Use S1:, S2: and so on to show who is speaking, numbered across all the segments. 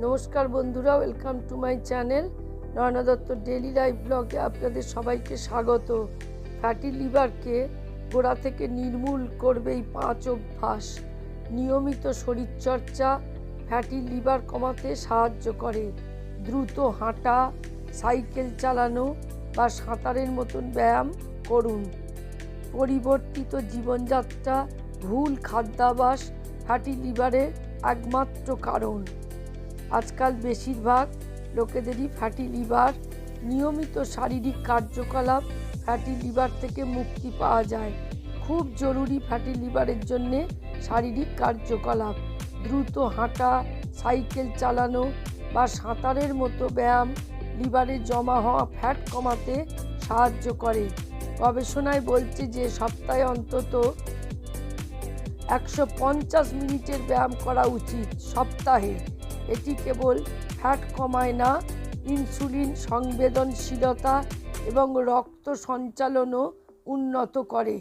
S1: নমস্কার বন্ধুরা, welcome to my channel Nayana Dutta daily life ব্লগে আপনাদের সবাইকে স্বাগত। ফ্যাটি লিভারকে গোড়া থেকে নির্মূল করবে এই 5 অভ্যাস। নিয়মিত শরীরচর্চা ফ্যাটি লিভার কমাতে সাহায্য করে। দ্রুত হাঁটা, সাইকেল চালানো বা সাঁতারের মতন ব্যায়াম করুন। পরিবর্তিত জীবনযাত্রা, ভুল খাদ্যাভ্যাস ফ্যাটি লিভারের একমাত্র কারণ। আজকাল বেশিরভাগ লোকেদেরই ফ্যাটি লিভার। নিয়মিত শারীরিক কার্যকলাপ ফ্যাটি লিভার থেকে মুক্তি পাওয়া যায়। খুব জরুরি ফ্যাটি লিভারের জন্যে শারীরিক কার্যকলাপ। দ্রুত হাঁটা, সাইকেল চালানো বা সাঁতারের মতো ব্যায়াম লিভারে জমা হওয়া ফ্যাট কমাতে সাহায্য করে। গবেষণায় বলছে যে সপ্তাহে অন্তত 150 মিনিটের ব্যায়াম করা উচিত সপ্তাহে। এটি কেবল ফ্যাট কমায় না, ইনসুলিন সংবেদনশীলতা এবং রক্ত সঞ্চালনও উন্নত করে,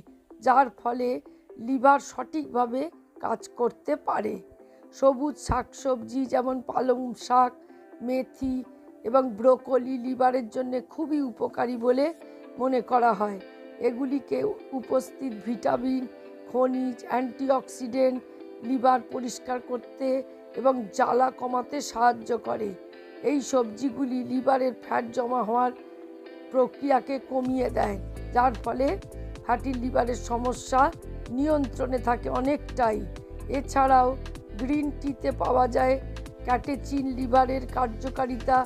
S1: যার ফলে লিভার সঠিকভাবে কাজ করতে পারে। সবুজ শাকসবজি যেমন পালং শাক, মেথি এবং ব্রোকলি লিভারের জন্য খুবই উপকারী বলে মনে করা হয়। এগুলিকে উপস্থিত ভিটামিন, খনিজ, অ্যান্টিঅক্সিডেন্ট লিভার পরিষ্কার করতে এবং জ্বালা কমাতে সাহায্য করে। এই সবজিগুলি লিভারের ফ্যাট জমা হওয়ার প্রক্রিয়াকে কমিয়ে দেয়, যার ফলে ফ্যাটি লিভারের সমস্যা নিয়ন্ত্রণে থাকে অনেকটাই। এছাড়াও গ্রিন টিতে পাওয়া যায় ক্যাটেচিন লিভারের কার্যকারিতা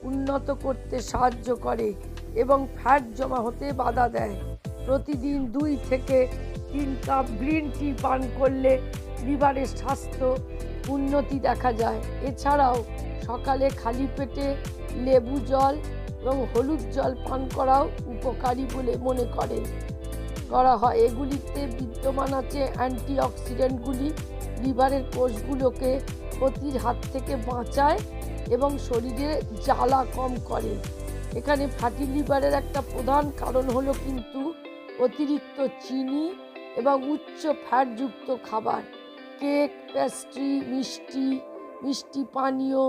S1: উন্নত করতে সাহায্য করে এবং ফ্যাট জমা হতে বাধা দেয়। প্রতিদিন 2 থেকে 3 কাপ গ্রিন টি পান করলে লিভারের স্বাস্থ্য উন্নতি দেখা যায়। এছাড়াও সকালে খালি পেটে লেবু জল এবং হলুদ জল পান করাও উপকারী বলে মনে করা হয়। এগুলিতে বিদ্যমান আছে অ্যান্টিঅক্সিডেন্টগুলি লিভারের কোষগুলোকে ক্ষতির হাত থেকে বাঁচায় এবং শরীরে জ্বালা কম করে। এখানে ফ্যাটি লিভারের একটা প্রধান কারণ হলো কিন্তু অতিরিক্ত চিনি এবং উচ্চ ফ্যাটযুক্ত খাবার। কেক, পেস্ট্রি, মিষ্টি পানীয়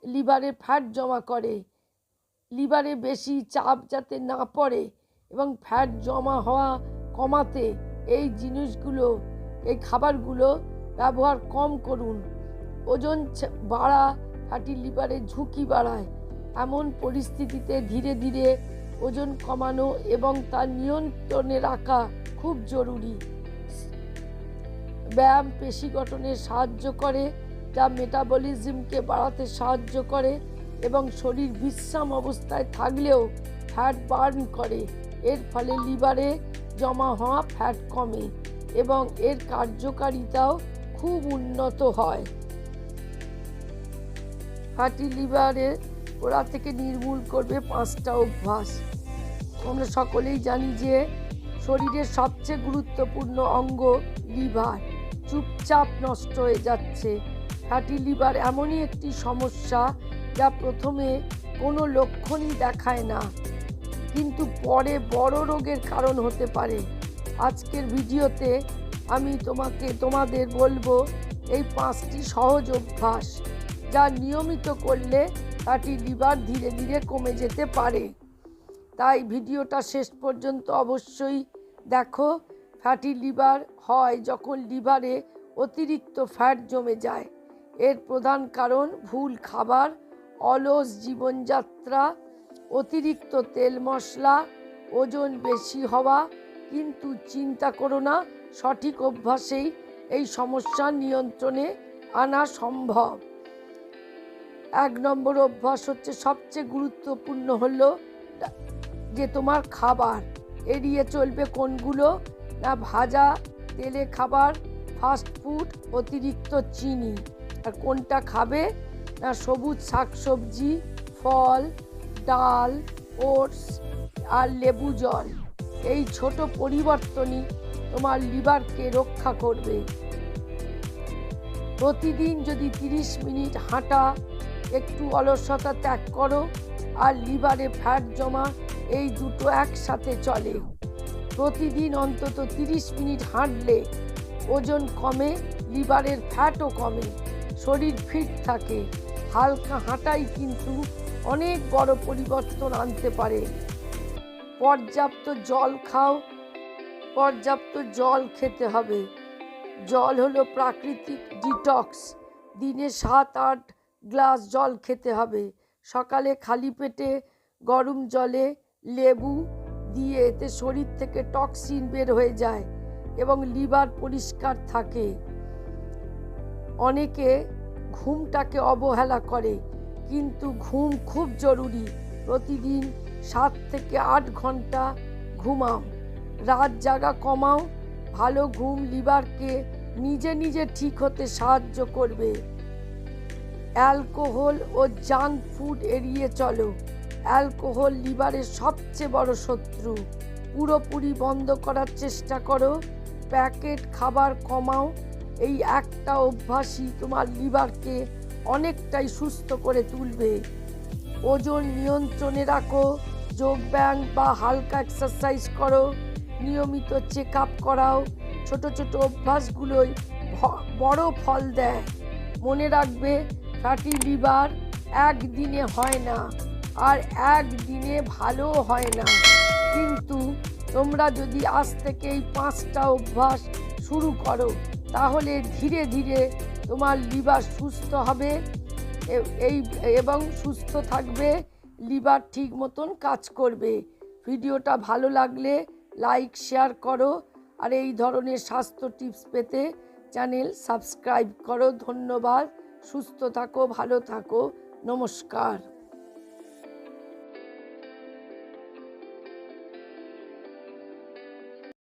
S1: লিভারে ফ্যাট জমা করে। লিভারে বেশি চাপ যাতে না পড়ে এবং ফ্যাট জমা হওয়া কমাতে এই খাবারগুলো ব্যবহার কম করুন। ওজন বাড়া ফ্যাটি লিভারের ঝুঁকি বাড়ায়। এমন পরিস্থিতিতে ধীরে ধীরে ওজন কমানো এবং তার নিয়ন্ত্রণে রাখা খুব জরুরি। ব্যায়াম পেশি গঠনে সাহায্য করে, যা মেটাবলিজমকে বাড়াতে সাহায্য করে এবং শরীর বিশ্রাম অবস্থায় থাকলেও ফ্যাট বার্ন করে। এর ফলে লিভারে জমা হওয়া ফ্যাট কমে এবং এর কার্যকারিতাও খুব উন্নত হয়। ফ্যাটি লিভারের গোড়া থেকে নির্মূল করবে 5টা অভ্যাস। আমরা সকলেই জানি যে শরীরের সবচেয়ে গুরুত্বপূর্ণ অঙ্গ লিভার চুপচাপ নষ্ট হয়ে যাচ্ছে। ফ্যাটি লিভার এমনই একটি সমস্যা যা প্রথমে কোনো লক্ষণই দেখায় না, কিন্তু পরে বড় রোগের কারণ হতে পারে। আজকের ভিডিওতে আমি তোমাদের বলবো এই 5টি সহজ অভ্যাস, যা নিয়মিত করলে ফ্যাটি লিভার ধীরে ধীরে কমে যেতে পারে। তাই ভিডিওটা শেষ পর্যন্ত অবশ্যই দেখো। ফ্যাটি লিভার হয় যখন লিভারে অতিরিক্ত ফ্যাট জমে যায়। এর প্রধান কারণ ভুল খাবার, অলস জীবনযাত্রা, অতিরিক্ত তেল মশলা, ওজন বেশি হওয়া। কিন্তু চিন্তা করো না, সঠিক অভ্যাসেই এই সমস্যা নিয়ন্ত্রণে আনা সম্ভব। 1 নম্বর অভ্যাস হচ্ছে সবচেয়ে গুরুত্বপূর্ণ হলো যে তোমার খাবার এড়িয়ে চলবে কোনগুলো না? ভাজা তেলে খাবার, ফাস্ট ফুড, অতিরিক্ত চিনি। আর কোনটা খাবে না? সবুজ শাকসবজি, ফল, ডাল, ওটস আর লেবু জল। এই ছোট পরিবর্তনই তোমার লিভারকে রক্ষা করবে। প্রতিদিন যদি 30 মিনিট হাঁটা, একটু অলসতা ত্যাগ করো আর লিভারে ফ্যাট জমা এই দুটো একসাথে চলে। প্রতিদিন অন্তত 30 মিনিট হাঁটলে ওজন কমে, লিভারের ফ্যাটও কমে, শরীর ফিট থাকে। হালকা হাঁটাই কিন্তু অনেক বড় পরিবর্তন আনতে পারে। পর্যাপ্ত জল খাও। পর্যাপ্ত জল খেতে হবে। জল হলো প্রাকৃতিক ডিটক্স। দিনে 7-8 গ্লাস জল খেতে হবে। সকালে খালি পেটে গরম জলে লেবু দিয়ে এতে শরীর থেকে টক্সিন বের হয়ে যায় এবং লিভার পরিষ্কার থাকে। অনেকে ঘুমটাকে অবহেলা করে, কিন্তু ঘুম খুব জরুরি। প্রতিদিন 7 থেকে 8 ঘন্টা ঘুমাও। রাত জাগা কমাও। ভালো ঘুম লিভারকে নিজে নিজে ঠিক হতে সাহায্য করবে। অ্যালকোহল ও জাঙ্ক ফুড এড়িয়ে চলো। অ্যালকোহল লিভারের সবচেয়ে বড় শত্রু। পুরোপুরি বন্ধ করার চেষ্টা করো। প্যাকেট খাবার কমাও। এই একটা অভ্যাসই তোমার লিভারকে অনেকটাই সুস্থ করে তুলবে। ওজন নিয়ন্ত্রণে রাখো। যোগব্যায়াম বা হালকা এক্সারসাইজ করো। নিয়মিত চেক আপ করাও। ছোট ছোট অভ্যাসগুলোই বড় ফল দেয়। মনে রাখবে, ফ্যাটি লিভার একদিনে হয় না, আর একদিনে ভালো হয় না। কিন্তু তোমরা যদি আজ থেকে এই 5টা অভ্যাস শুরু করো, তাহলে ধীরে ধীরে তোমার লিভার সুস্থ হবে এবং সুস্থ থাকবে। লিভার ঠিক মতন কাজ করবে। ভিডিওটা ভালো লাগলে লাইক শেয়ার করো, আর এই ধরনের স্বাস্থ্য টিপস পেতে চ্যানেল সাবস্ক্রাইব করো। ধন্যবাদ। সুস্থ থাকো, ভালো থাকো। নমস্কার।